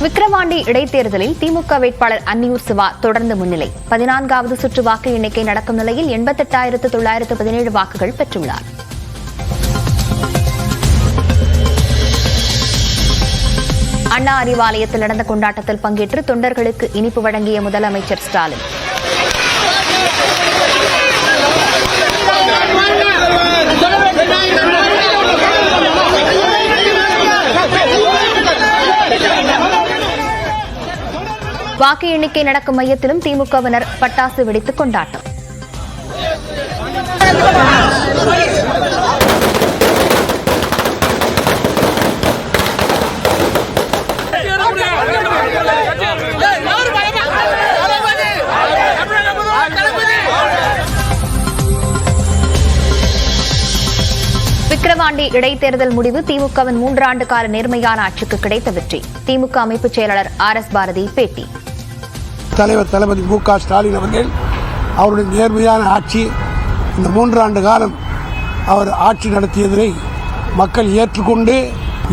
விக்கிரவாண்டி இடைத்தேர்தலில் திமுக வேட்பாளர் அன்னியூர் சிவா தொடர்ந்து முன்னிலை. 14வது சுற்று வாக்கு எண்ணிக்கை நடக்கும் நிலையில் 88,917 வாக்குகள் பெற்றுள்ளார். அண்ணா அறிவாலயத்தில் நடந்த கொண்டாட்டத்தில் பங்கேற்று தொண்டர்களுக்கு இனிப்பு வழங்கிய முதலமைச்சர் ஸ்டாலின். வாக்கு எண்ணிக்கை நடக்கும் மையத்திலும் திமுகவினர் பட்டாசு வெடித்து கொண்டாட்டம். விக்கிரவாண்டி இடைத்தேர்தல் முடிவு திமுகவின் 3 ஆண்டு கால நேர்மையான ஆட்சிக்கு கிடைத்த வெற்றி. திமுக அமைப்பு செயலாளர் RS பாரதி பேட்டி. தலைவர் தளபதி மு க ஸ்டாலின் அவர்கள் அவருடைய நேர்மையான ஆட்சி, இந்த 3 ஆண்டு காலம் அவர் ஆட்சி நடத்தியதை மக்கள் ஏற்றுக்கொண்டு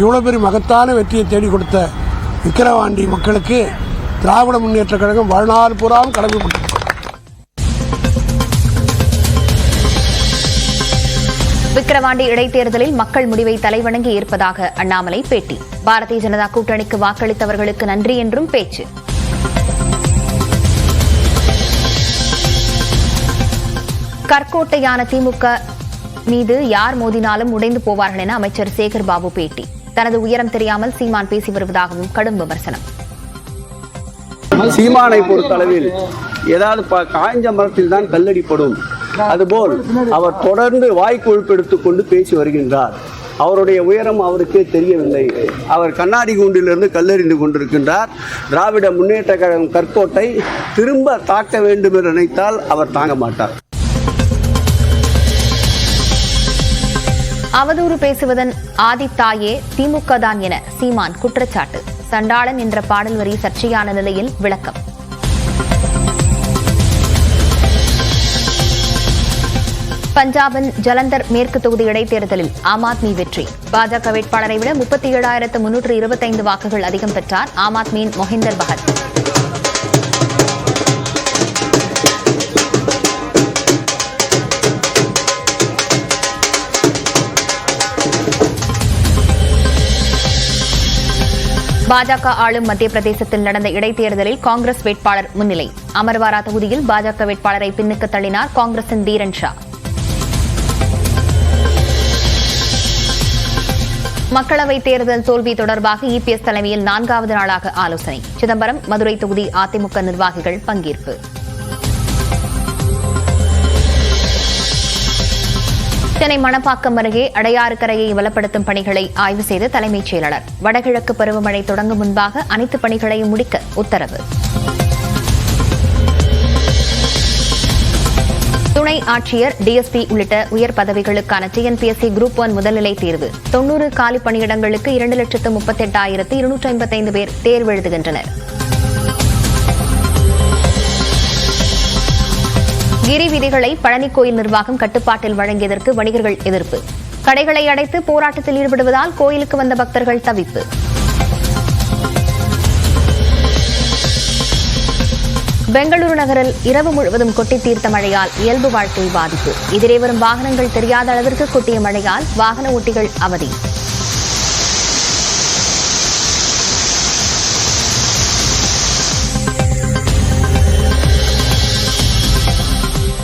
இவ்வளவு பெரிய மகத்தான வெற்றியை தேடி கொடுத்த விக்கிரவாண்டி மக்களுக்கு திராவிட முன்னேற்ற கழகம் வாழ்நாள் பூராவும் கடமைப்பட்டது. விக்கிரவாண்டி இடைத்தேர்தலில் மக்கள் முடிவை தலைவணங்கி ஏற்பதாக அண்ணாமலை பேட்டி. பாரதிய ஜனதா கூட்டணிக்கு வாக்களித்தவர்களுக்கு நன்றி என்றும் பேச்சு. கற்கோட்டையான திமுக மீது யார் மோதினாலும் உடைந்து போவார்கள் என அமைச்சர் சேகர் பாபு பேட்டி. தனது உயரம் தெரியாமல் சீமான் பேசி வருவதாகவும் கடும் விமர்சனம். சீமானை பொறுத்தளவில் ஏதாவது காய்ஞ்ச மரத்தில் தான் கல்லடிப்படும், அதுபோல் அவர் தொடர்ந்து வாய்க்கொழுப்பு எடுத்துக்கொண்டு பேசி வருகின்றார். அவருடைய உயரம் அவருக்கே தெரியவில்லை. அவர் கண்ணாடி கூண்டிலிருந்து கல்லெறிந்து கொண்டிருக்கின்றார். திராவிட முன்னேற்ற கழகம் கற்கோட்டை திரும்ப தாக்க வேண்டும் என்று நினைத்தால் அவர் தாங்க மாட்டார். அவதூறு பேசுவதன் ஆதித்தாயே திமுக தான் என சீமான் குற்றச்சாட்டு. சண்டாளன் என்ற பாடல் வரி சர்ச்சையான நிலையில் விளக்கம். பஞ்சாபின் ஜலந்தர் மேற்கு தொகுதி இடைத்தேர்தலில் ஆம் ஆத்மி வெற்றி. பாஜக வேட்பாளரை விட 37,325 வாக்குகள் அதிகம் பெற்றார் ஆம் ஆத்மியின் மொஹிந்தர் பகத். பாஜக ஆளும் மத்திய பிரதேசத்தில் நடந்த இடைத்தேர்தலில் காங்கிரஸ் வேட்பாளர் முன்னிலை. அமர்வாரா தொகுதியில் பாஜக வேட்பாளரை பின்னுக்கு தள்ளினார் காங்கிரசின் தீரன் ஷா. மக்களவைத் தேர்தல் தோல்வி தொடர்பாக EPS தலைமையில் 4வது நாளாக ஆலோசனை. சிதம்பரம், மதுரை தொகுதி அதிமுக நிர்வாகிகள் பங்கேற்பு. சென்னை மணப்பாக்கம் அருகே அடையாறு கரையை வளப்படுத்தும் பணிகளை ஆய்வு செய்த தலைமைச் செயலாளர். வடகிழக்கு பருவமழை தொடங்கும் முன்பாக அனைத்து பணிகளையும் முடிக்க உத்தரவு. துணை ஆட்சியர், DSP உள்ளிட்ட உயர் பதவிகளுக்கான TNPSC குரூப் 1 முதல்நிலை தேர்வு. 90 காலி பணியிடங்களுக்கு 2,38,255 பேர் தேர்வு எழுதுகின்றனர். கிரி விதிகளை பழனி கோயில் நிர்வாகம் கட்டுப்பாட்டில் வழங்கியதற்கு வணிகர்கள் எதிர்ப்பு. கடைகளை அடைத்து போராட்டத்தில் ஈடுபடுவதால் கோயிலுக்கு வந்த பக்தர்கள் தவிப்பு. பெங்களூரு நகரில் இரவு முழுவதும் கொட்டி தீர்த்த மழையால் இயல்பு வாழ்க்கை பாதிப்பு. எதிரே வரும் வாகனங்கள் தெரியாத அளவிற்கு கொட்டிய மழையால் வாகன ஓட்டிகள் அவதி.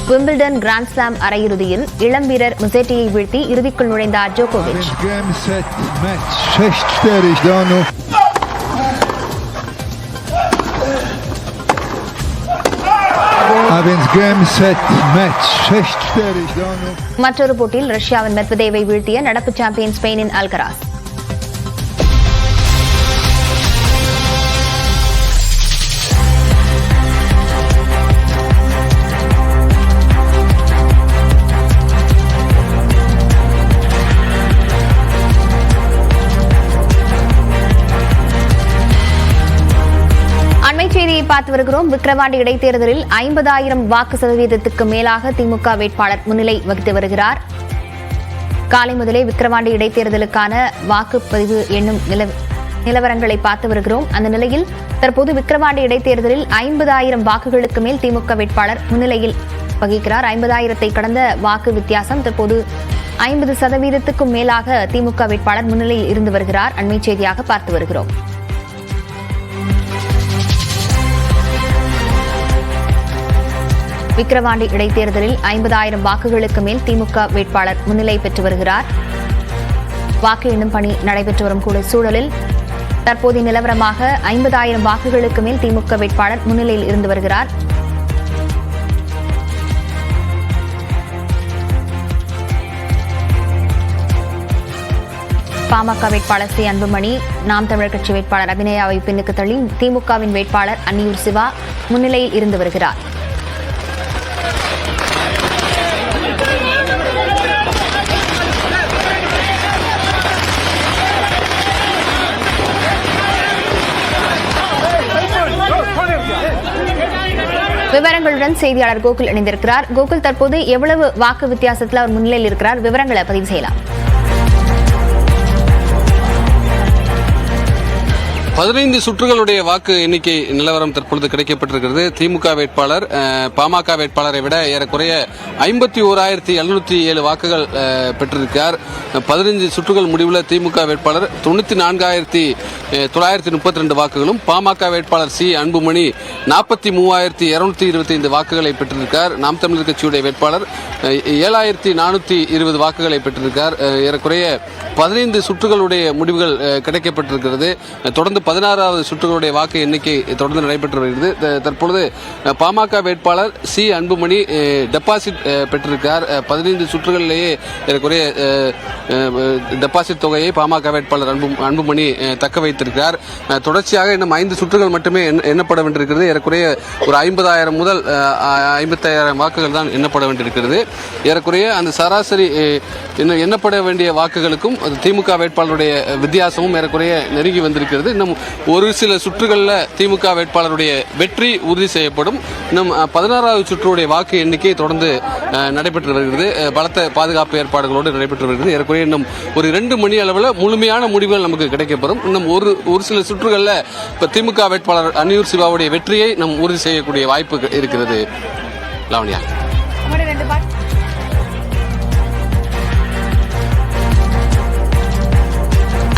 விம்பிள்டன் கிராண்ட் ஸ்லாம் அரையிறுதியில் இளம் வீரர் முசேட்டியை வீழ்த்தி இறுதிக்குள் நுழைந்தார் ஜோகோவிச். மற்றொரு போட்டியில் ரஷ்யாவின் மெத்வதேவை வீழ்த்திய நடப்பு சாம்பியன் ஸ்பெயினின் அல்கராஸ். செய்தியை பார்த்து வருகிறோம். விக்கிரவாண்டி இடைத்தேர்தலில் 50,000 வாக்கு சதவீதத்துக்கு மேலாக திமுக வேட்பாளர் முன்னிலை வகித்து வருகிறார். காலை முதலே விக்கிரவாண்டி இடைத்தேர்தலுக்கான வாக்குப்பதிவு எண்ணும் நிலவரங்களை பார்த்து வருகிறோம். அந்த நிலையில் தற்போது விக்கிரவாண்டி இடைத்தேர்தலில் 50,000 வாக்குகளுக்கு மேல் திமுக வேட்பாளர் முன்னிலையில் வகிக்கிறார். 50,000 கடந்த வாக்கு வித்தியாசம். தற்போது 50% மேலாக திமுக வேட்பாளர் முன்னிலையில் இருந்து வருகிறார். அண்மை செய்தியாக பார்த்து வருகிறோம். விக்கிரவாண்டி இடைத்தேர்தலில் 50,000 வாக்குகளுக்கு மேல் திமுக வேட்பாளர் முன்னிலை பெற்று வருகிறார். வாக்கு எண்ணும் பணி நடைபெற்று வரும் சூழலில் தற்போதைய நிலவரமாக 50,000 வாக்குகளுக்கு மேல் திமுக வேட்பாளர் முன்னிலையில் இருந்து வருகிறார். பாமக வேட்பாளர் சி அன்புமணி, நாம் தமிழர் கட்சி வேட்பாளர் அபிநயாவை பின்னுக்கு தள்ளி திமுகவின் வேட்பாளர் அன்னியூர் சிவா முன்னிலையில் இருந்து வருகிறார். விவரங்களுடன் செய்தியாளர் கோகுல் இணைந்திருக்கிறார். கோகுல், தற்போது எவ்வளவு வாக்கு வித்தியாசத்தில் அவர் முன்னிலையில் இருக்கிறார்? விவரங்களை பதிவு செய்யலாம். 15 சுற்றுகளுடைய வாக்கு எண்ணிக்கை நிலவரம் தற்பொழுது கிடைக்கப்பட்டிருக்கிறது. திமுக வேட்பாளர் பாமக வேட்பாளரை விட ஏறக்குறைய 51,707 வாக்குகள் பெற்றிருக்கிறார். 15 சுற்றுகள் முடிவில் திமுக வேட்பாளர் 94,932 வாக்குகளும், பாமக வேட்பாளர் சி அன்புமணி 43,225 வாக்குகளை பெற்றிருக்கார். நாம் தமிழர் கட்சியுடைய வேட்பாளர் 7,420 வாக்குகளை பெற்றிருக்கார். ஏறக்குறைய 15 சுற்றுகளுடைய முடிவுகள் கிடைக்கப்பட்டிருக்கிறது. தொடர்ந்து 16வது சுற்றுகளுடைய வாக்கு எண்ணிக்கை தொடர்ந்து நடைபெற்று வருகிறது. தற்பொழுது பாமக வேட்பாளர் சி அன்புமணி டெபாசிட் பெற்றிருக்கிறார். 15 சுற்றுகளிலேயே ஏறக்குறைய டெபாசிட் தொகையை பாமக வேட்பாளர் அன்புமணி தக்க வைத்திருக்கிறார். தொடர்ச்சியாக இன்னும் 5 சுற்றுகள் மட்டுமே எண்ணப்பட வேண்டியிருக்கிறது. ஏறக்குறைய ஒரு 50,000 முதல் 55,000 வாக்குகள் தான் எண்ணப்பட வேண்டியிருக்கிறது. ஏறக்குறைய அந்த சராசரி எண்ணப்பட வேண்டிய வாக்குகளுக்கும் திமுக வேட்பாளருடைய வித்தியாசமும் ஏறக்குறைய நெருங்கி வந்திருக்கிறது. இன்னும் ஒரு சில சுற்றுகளில் திமுக வேட்பாளருடைய வெற்றி உறுதி செய்யப்படும். இன்னும் 16வது சுற்றுடைய வாக்கு எண்ணிக்கை தொடர்ந்து நடைபெற்று வருகிறது. பலத்த பாதுகாப்பு ஏற்பாடுகளோடு நடைபெற்று வருகிறது. ஏறக்குறைய இன்னும் ஒரு 2 மணி அளவில் முழுமையான முடிவுகள் நமக்கு கிடைக்கப்படும். இன்னும் ஒரு சில சுற்றுகளில் இப்போ திமுக வேட்பாளர் அன்னியூர் சிவாவுடைய வெற்றியை நம் உறுதி செய்யக்கூடிய வாய்ப்பு இருக்கிறது. லாவண்யா.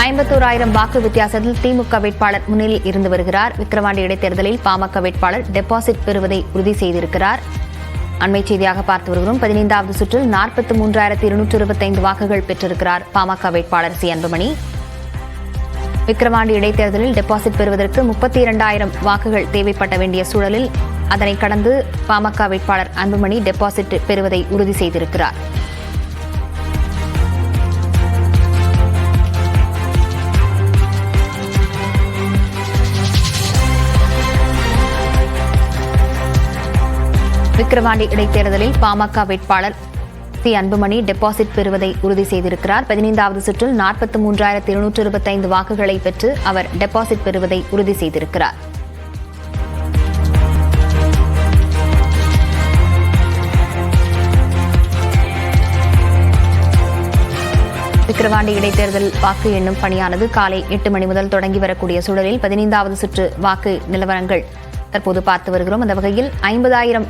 51,000 வாக்கு வித்தியாசத்தில் திமுக வேட்பாளர் முன்னிலையில் இருந்து வருகிறார். விக்கிரவாண்டி இடைத்தேர்தலில் பாமக வேட்பாளர் டெபாசிட் பெறுவதை உறுதி செய்திருக்கிறார். அண்மை செய்தியாக பார்த்து வருகிறோம். 15வது சுற்றில் 43,225 வாக்குகள் பெற்றிருக்கிறார் பாமக வேட்பாளர் சி அன்புமணி. விக்கிரவாண்டி இடைத்தேர்தலில் டெபாசிட் பெறுவதற்கு 32,000 வாக்குகள் தேவைப்பட வேண்டிய சூழலில் அதனை கடந்து பாமக வேட்பாளர் அன்புமணி டெபாசிட் பெறுவதை உறுதி செய்திருக்கிறார். விக்கிரவாண்டி இடைத்தேர்தலில் பாமக வேட்பாளர் சி அன்புமணி டெபாசிட் பெறுவதை உறுதி செய்திருக்கிறார். 15வது சுற்றில் 43,225 வாக்குகளை பெற்று அவர் டெபாசிட் பெறுவதை உறுதி செய்திருக்கிறார். விக்கிரவாண்டி இடைத்தேர்தல் வாக்கு எண்ணும் பணியானது காலை 8 மணி முதல் தொடங்கி வரக்கூடிய சூழலில் 15வது சுற்று வாக்கு நிலவரங்கள் தற்போது பார்த்து வருகிறோம். அந்த வகையில் 50,000